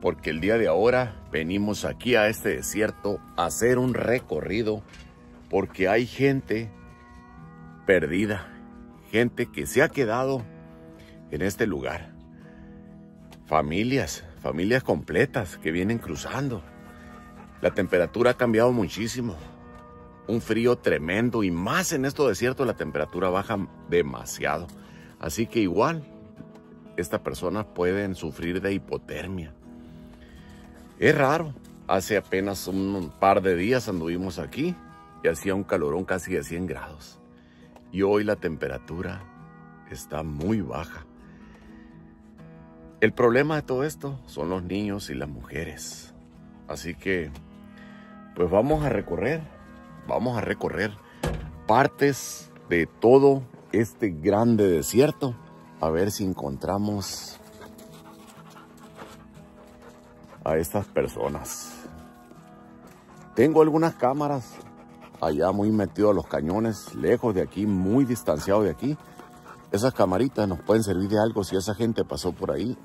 porque el día de ahora venimos aquí a este desierto a hacer un recorrido, porque hay gente perdida, gente que se ha quedado en este lugar. Familias completas que vienen cruzando. La temperatura ha cambiado muchísimo. Un frío tremendo, y más en estos desiertos la temperatura baja demasiado. Así que igual estas personas pueden sufrir de hipotermia. Es raro. Hace apenas un par de días anduvimos aquí y hacía un calorón casi de 100 grados. Y hoy la temperatura está muy baja. El problema de todo esto son los niños y las mujeres. Así que, pues vamos a recorrer partes de todo este grande desierto, a ver si encontramos a estas personas. Tengo algunas cámaras allá muy metido a los cañones, lejos de aquí, muy distanciado de aquí. Esas camaritas nos pueden servir de algo si esa gente pasó por ahí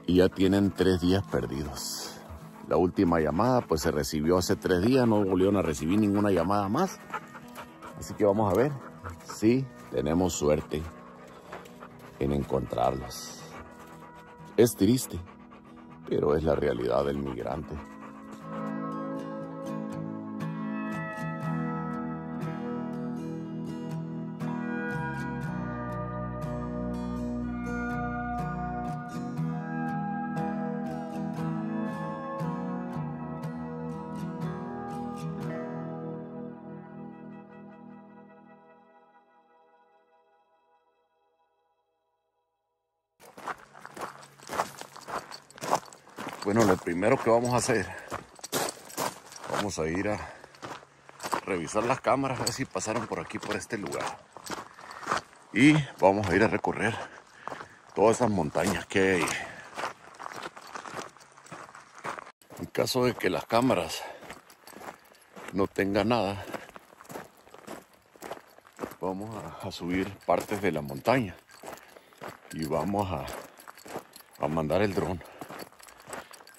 y ya tienen 3 días perdidos. La última llamada pues se recibió hace 3 días, no volvieron a recibir ninguna llamada más. Así que vamos a ver si tenemos suerte en encontrarlos. Es triste, pero es la realidad del migrante. Bueno, lo primero que vamos a hacer, vamos a ir a revisar las cámaras, a ver si pasaron por aquí, por este lugar. Y vamos a ir a recorrer todas esas montañas que hay. En caso de que las cámaras no tengan nada, vamos a subir partes de la montaña y vamos a mandar el dron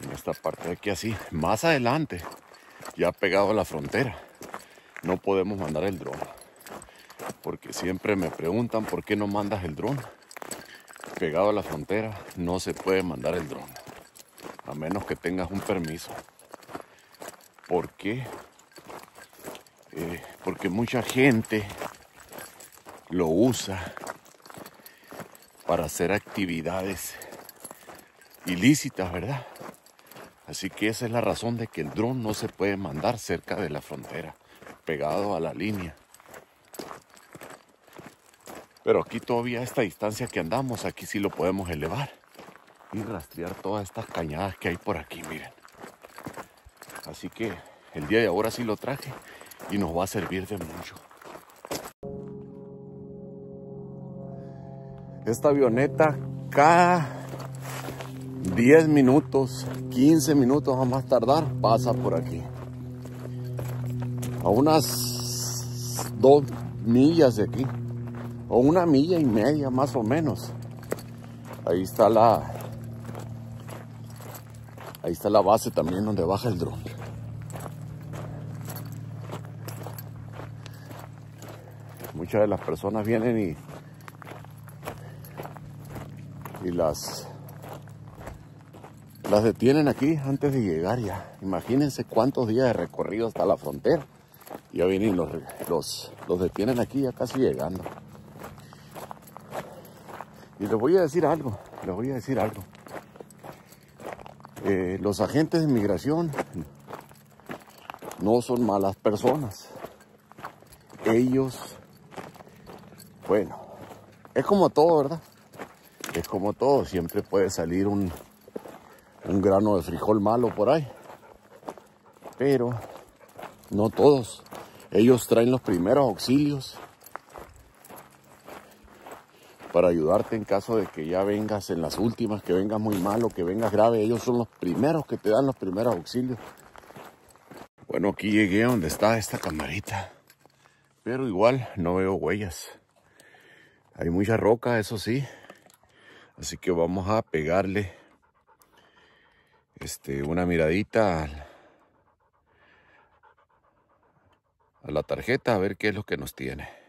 en esta parte de aquí así. Más adelante, ya pegado a la frontera, no podemos mandar el dron, porque siempre me preguntan por qué no mandas el dron. Pegado a la frontera no se puede mandar el dron, a menos que tengas un permiso. ¿Por qué? Porque mucha gente lo usa para hacer actividades ilícitas, ¿verdad? Así que esa es la razón de que el dron no se puede mandar cerca de la frontera, pegado a la línea. Pero aquí todavía a esta distancia que andamos, aquí sí lo podemos elevar y rastrear todas estas cañadas que hay por aquí, miren. Así que el día de ahora sí lo traje y nos va a servir de mucho. Esta avioneta cada 10 minutos, 15 minutos a más tardar, pasa por aquí. A unas 2 millas de aquí, o 1,5 millas más o menos. Ahí está la base también donde baja el dron. Muchas de las personas vienen y las detienen aquí antes de llegar ya. Imagínense cuántos días de recorrido hasta la frontera. Ya vienen los detienen aquí ya casi llegando. Y les voy a decir algo. Los agentes de inmigración no son malas personas. Ellos, bueno, es como todo, ¿verdad? Es como todo, siempre puede salir un grano de frijol malo por ahí, pero no todos. Ellos traen los primeros auxilios para ayudarte en caso de que ya vengas en las últimas, que vengas muy mal o que vengas grave. Ellos son los primeros que te dan los primeros auxilios. Bueno, aquí llegué a donde está esta camarita, pero igual no veo huellas. Hay mucha roca, eso sí, así que vamos a pegarle una miradita a la tarjeta a ver qué es lo que nos tiene.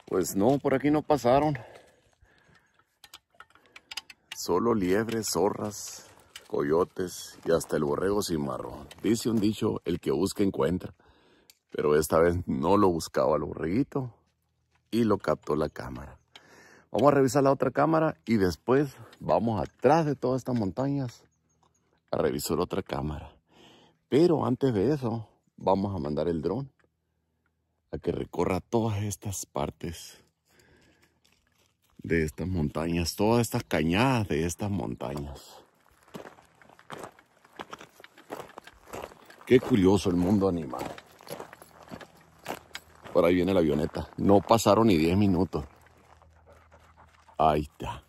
Pues no, por aquí no pasaron. Solo liebres, zorras, coyotes y hasta el borrego cimarrón. Dice un dicho, el que busca encuentra. Pero esta vez no lo buscaba el borreguito y lo captó la cámara. Vamos a revisar la otra cámara y después vamos atrás de todas estas montañas a revisar otra cámara. Pero antes de eso, vamos a mandar el dron a que recorra todas estas partes de estas montañas, todas estas cañadas de estas montañas. Qué curioso el mundo animal. Por ahí viene la avioneta. No pasaron ni 10 minutos. Ahí está.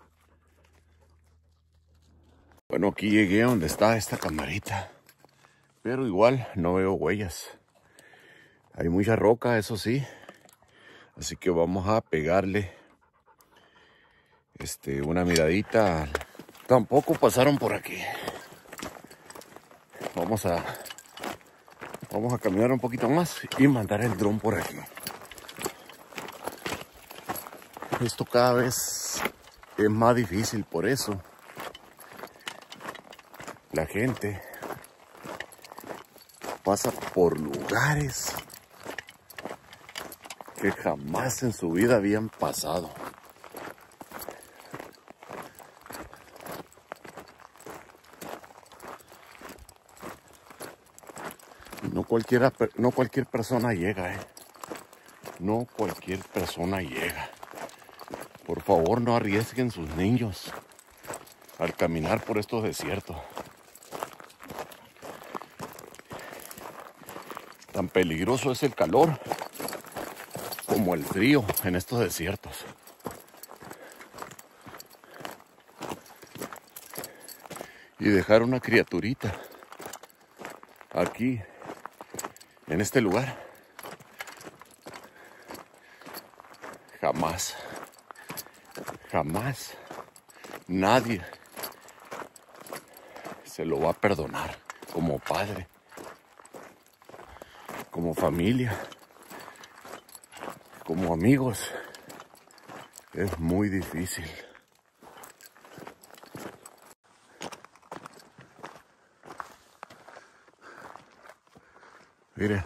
Bueno, aquí llegué a donde está esta camarita. Pero igual no veo huellas. Hay mucha roca, eso sí. Así que vamos a pegarle una miradita. Tampoco pasaron por aquí. Vamos a caminar un poquito más y mandar el dron por aquí. Esto cada vez es más difícil, por eso la gente pasa por lugares que jamás en su vida habían pasado. No cualquier persona llega, No cualquier persona llega. Por favor, no arriesguen sus niños al caminar por estos desiertos. Tan peligroso es el calor como el frío en estos desiertos. Y dejar una criaturita aquí, en este lugar, jamás nadie se lo va a perdonar, como padre, como familia, como amigos. Es muy difícil. Mire,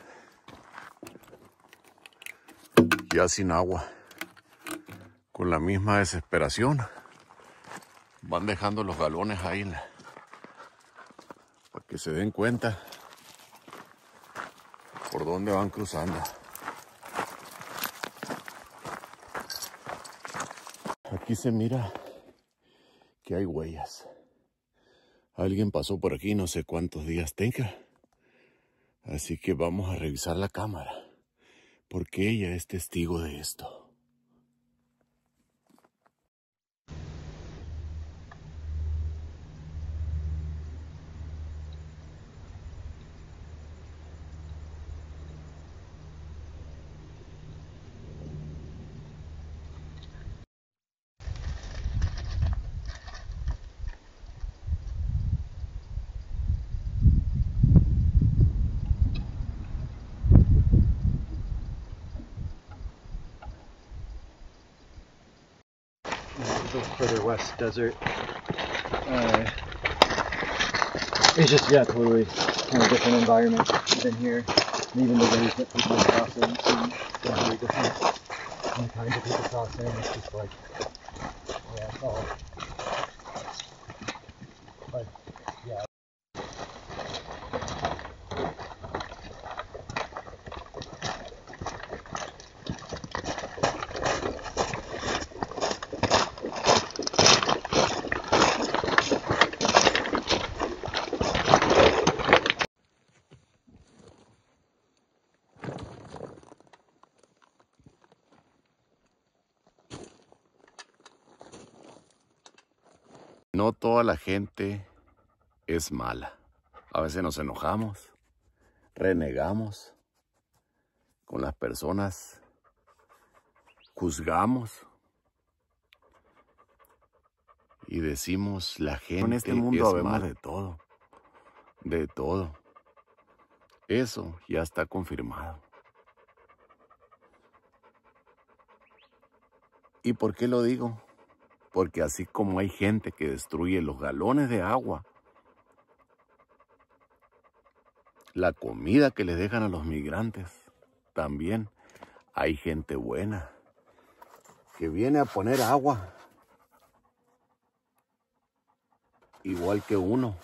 ya sin agua, con la misma desesperación, van dejando los galones ahí para que se den cuenta por dónde van cruzando. Aquí se mira que hay huellas. Alguien pasó por aquí, no sé cuántos días tenga. Así que vamos a revisar la cámara, porque ella es testigo de esto. The further west desert. It's just, yeah, totally kind of different environment than here. And even the ways that people are crossing seem very different. And the kinds of people crossing, it's just like, yeah, it's all, like, yeah. No toda la gente es mala. A veces nos enojamos, renegamos con las personas, juzgamos y decimos la gente en este mundo es vemos mala. de todo, de todo. Eso ya está confirmado. ¿Y por qué lo digo? Porque así como hay gente que destruye los galones de agua, la comida que les dejan a los migrantes, también hay gente buena que viene a poner agua, igual que uno.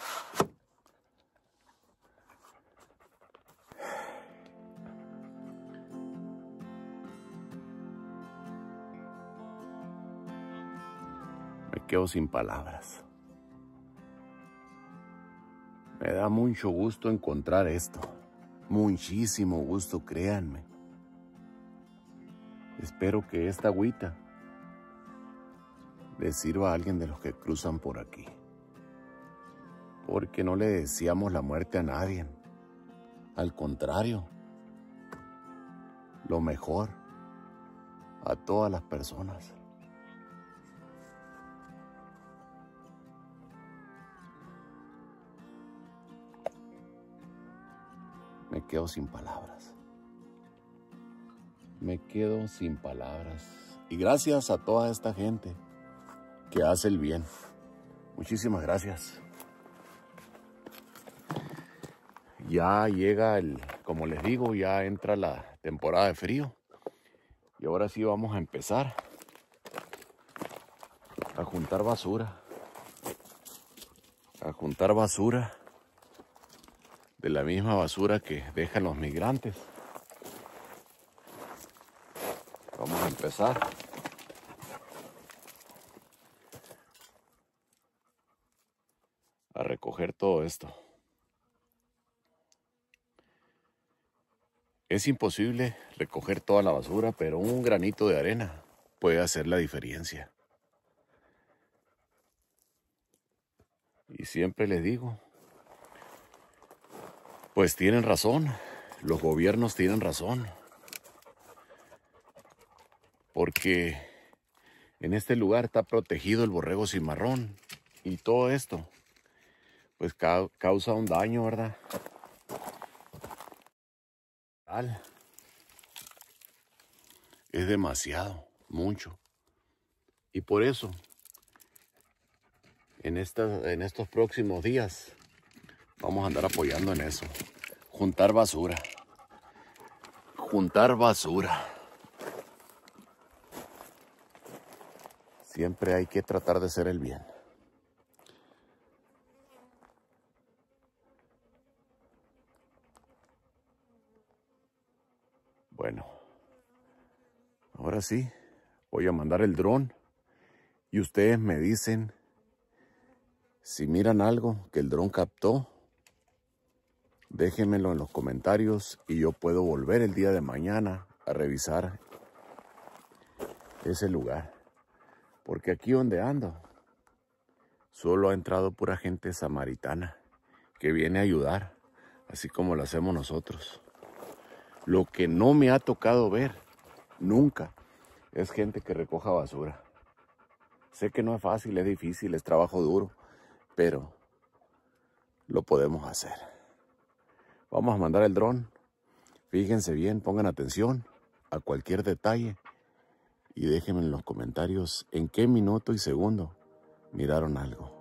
Me quedo sin palabras. Me da mucho gusto encontrar esto. Muchísimo gusto, créanme. Espero que esta agüita le sirva a alguien de los que cruzan por aquí. Porque no le deseamos la muerte a nadie. Al contrario, lo mejor a todas las personas. Me quedo sin palabras. Me quedo sin palabras. Y gracias a toda esta gente que hace el bien. Muchísimas gracias. Ya llega como les digo, ya entra la temporada de frío. Y ahora sí vamos a empezar a juntar basura. A juntar basura. De la misma basura que dejan los migrantes. Vamos a empezar a recoger todo esto. Es imposible recoger toda la basura, pero un granito de arena puede hacer la diferencia. Y siempre les digo, pues tienen razón, los gobiernos tienen razón. Porque en este lugar está protegido el borrego cimarrón. Y todo esto, pues causa un daño, ¿verdad? Es demasiado, mucho. Y por eso, en estos próximos días, vamos a andar apoyando en eso. Juntar basura. Juntar basura. Siempre hay que tratar de hacer el bien. Bueno, ahora sí, voy a mandar el dron y ustedes me dicen si miran algo que el dron captó. Déjenmelo en los comentarios y yo puedo volver el día de mañana a revisar ese lugar. Porque aquí donde ando, solo ha entrado pura gente samaritana que viene a ayudar, así como lo hacemos nosotros. Lo que no me ha tocado ver nunca es gente que recoja basura. Sé que no es fácil, es difícil, es trabajo duro, pero lo podemos hacer. Vamos a mandar el dron. Fíjense bien, pongan atención a cualquier detalle y déjenme en los comentarios en qué minuto y segundo miraron algo.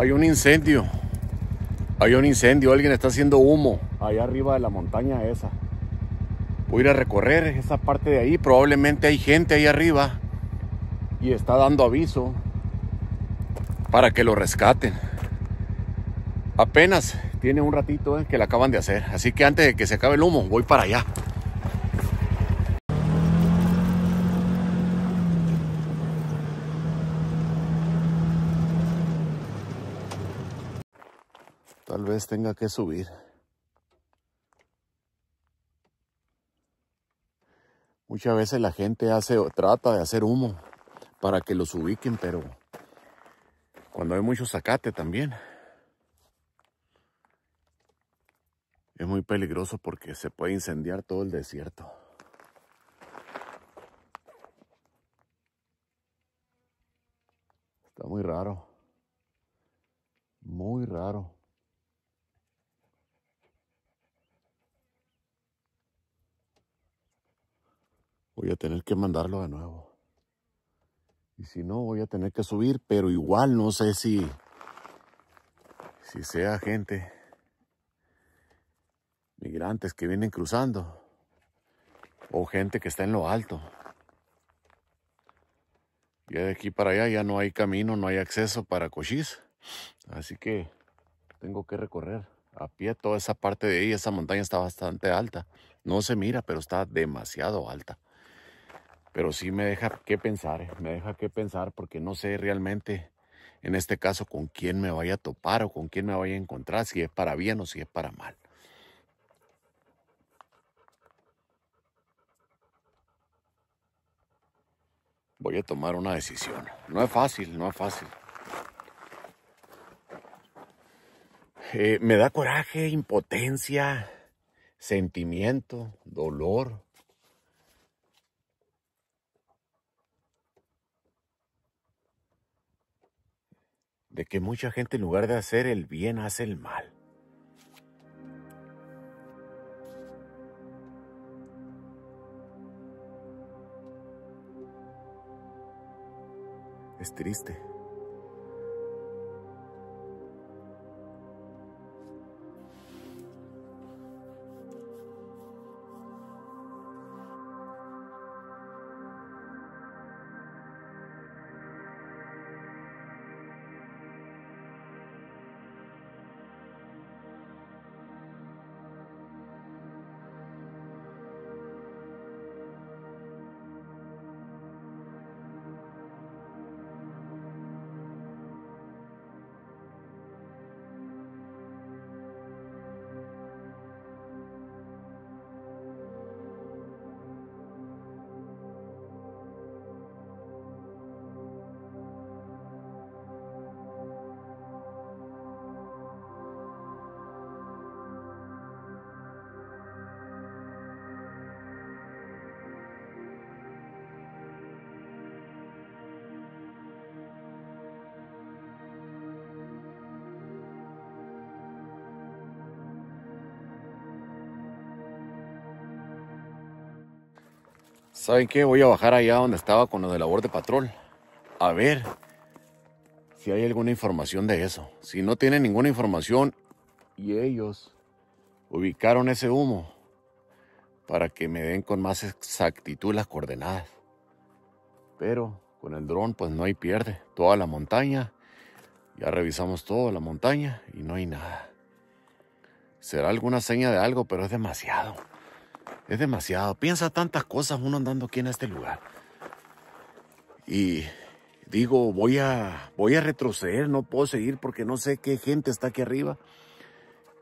Hay un incendio. Hay un incendio. Alguien está haciendo humo allá arriba de la montaña esa. Voy a ir a recorrer esa parte de ahí. Probablemente hay gente ahí arriba y está dando aviso para que lo rescaten. Apenas tiene un ratito que la acaban de hacer. Así que antes de que se acabe el humo, voy para allá. Tal vez tenga que subir. Muchas veces la gente trata de hacer humo para que los ubiquen, pero cuando hay mucho zacate también es muy peligroso porque se puede incendiar todo el desierto. Está muy raro. Muy raro. Voy a tener que mandarlo de nuevo. Y si no, voy a tener que subir, pero igual no sé si sea gente, migrantes que vienen cruzando, o gente que está en lo alto. Ya de aquí para allá ya no hay camino, no hay acceso para Cochise. Así que tengo que recorrer a pie toda esa parte de ahí. Esa montaña está bastante alta. No se mira, pero está demasiado alta. Pero sí me deja que pensar, me deja que pensar porque no sé realmente, en este caso, con quién me vaya a topar o con quién me vaya a encontrar, si es para bien o si es para mal. Voy a tomar una decisión. No es fácil, no es fácil. Me da coraje, impotencia, sentimiento, dolor. De que mucha gente en lugar de hacer el bien hace el mal. Es triste. ¿Saben qué? Voy a bajar allá donde estaba con lo de la Border Patrol. A ver si hay alguna información de eso. Si no tienen ninguna información y ellos ubicaron ese humo para que me den con más exactitud las coordenadas. Pero con el dron pues no hay pierde. Toda la montaña, ya revisamos toda la montaña y no hay nada. Será alguna seña de algo, pero es demasiado. Es demasiado. Piensa tantas cosas uno andando aquí en este lugar. Y digo, voy a retroceder, no puedo seguir porque no sé qué gente está aquí arriba.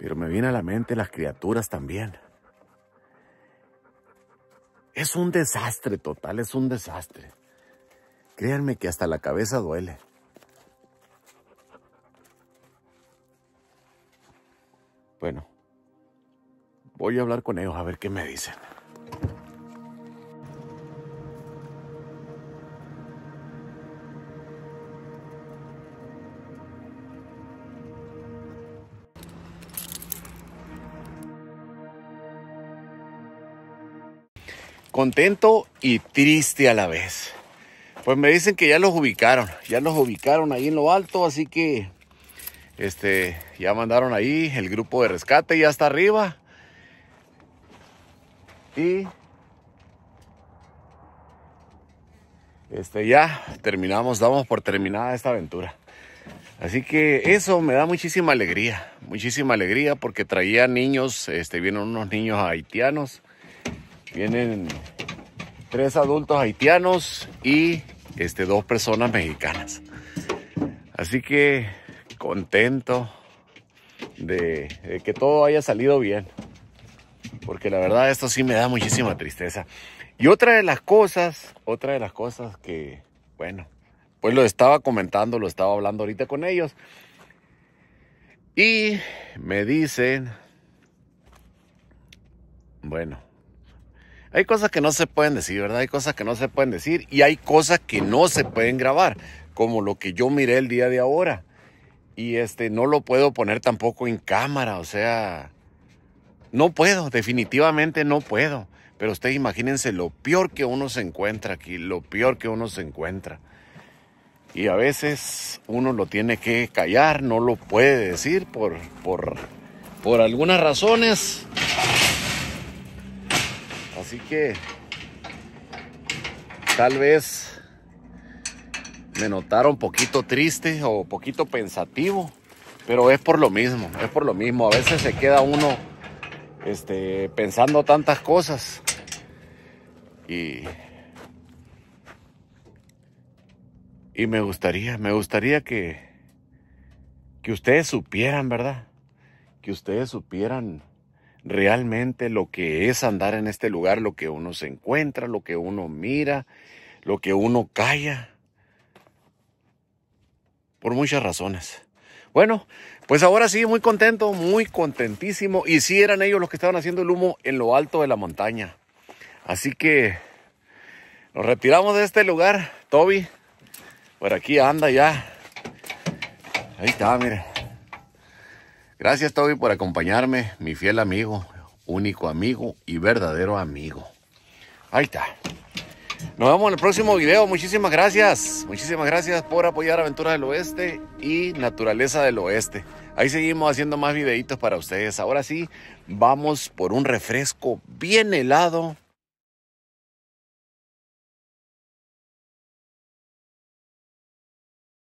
Pero me viene a la mente las criaturas también. Es un desastre total, es un desastre. Créanme que hasta la cabeza duele. Bueno, voy a hablar con ellos a ver qué me dicen. Contento y triste a la vez. Pues me dicen que ya los ubicaron ahí en lo alto, así que Ya mandaron ahí el grupo de rescate, ya está arriba. Y ya terminamos, damos por terminada esta aventura. Así que eso me da muchísima alegría porque traía niños, vienen unos niños haitianos, vienen 3 adultos haitianos y 2 personas mexicanas. Así que contento de que todo haya salido bien, porque la verdad esto sí me da muchísima tristeza. Y otra de las cosas que, bueno, pues lo estaba comentando, lo estaba hablando ahorita con ellos. Y me dicen, bueno, hay cosas que no se pueden decir, ¿verdad? Hay cosas que no se pueden decir y hay cosas que no se pueden grabar, como lo que yo miré el día de ahora. Y no lo puedo poner tampoco en cámara, o sea, no puedo, definitivamente no puedo. Pero ustedes imagínense lo peor que uno se encuentra aquí, lo peor que uno se encuentra. Y a veces uno lo tiene que callar, no lo puede decir por algunas razones. Así que tal vez me notaron un poquito triste o un poquito pensativo, pero es por lo mismo. A veces se queda uno pensando tantas cosas y me gustaría que ustedes supieran, ¿verdad? Que ustedes supieran realmente lo que es andar en este lugar, lo que uno se encuentra, lo que uno mira, lo que uno calla, por muchas razones. Bueno, pues ahora sí, muy contento, muy contentísimo. Y sí eran ellos los que estaban haciendo el humo en lo alto de la montaña. Así que nos retiramos de este lugar. Toby, por aquí anda ya. Ahí está, mire. Gracias, Toby, por acompañarme, mi fiel amigo, único amigo y verdadero amigo. Ahí está. Nos vemos en el próximo video. Muchísimas gracias. Muchísimas gracias por apoyar Aventuras del Oeste y Naturaleza del Oeste. Ahí seguimos haciendo más videitos para ustedes. Ahora sí, vamos por un refresco bien helado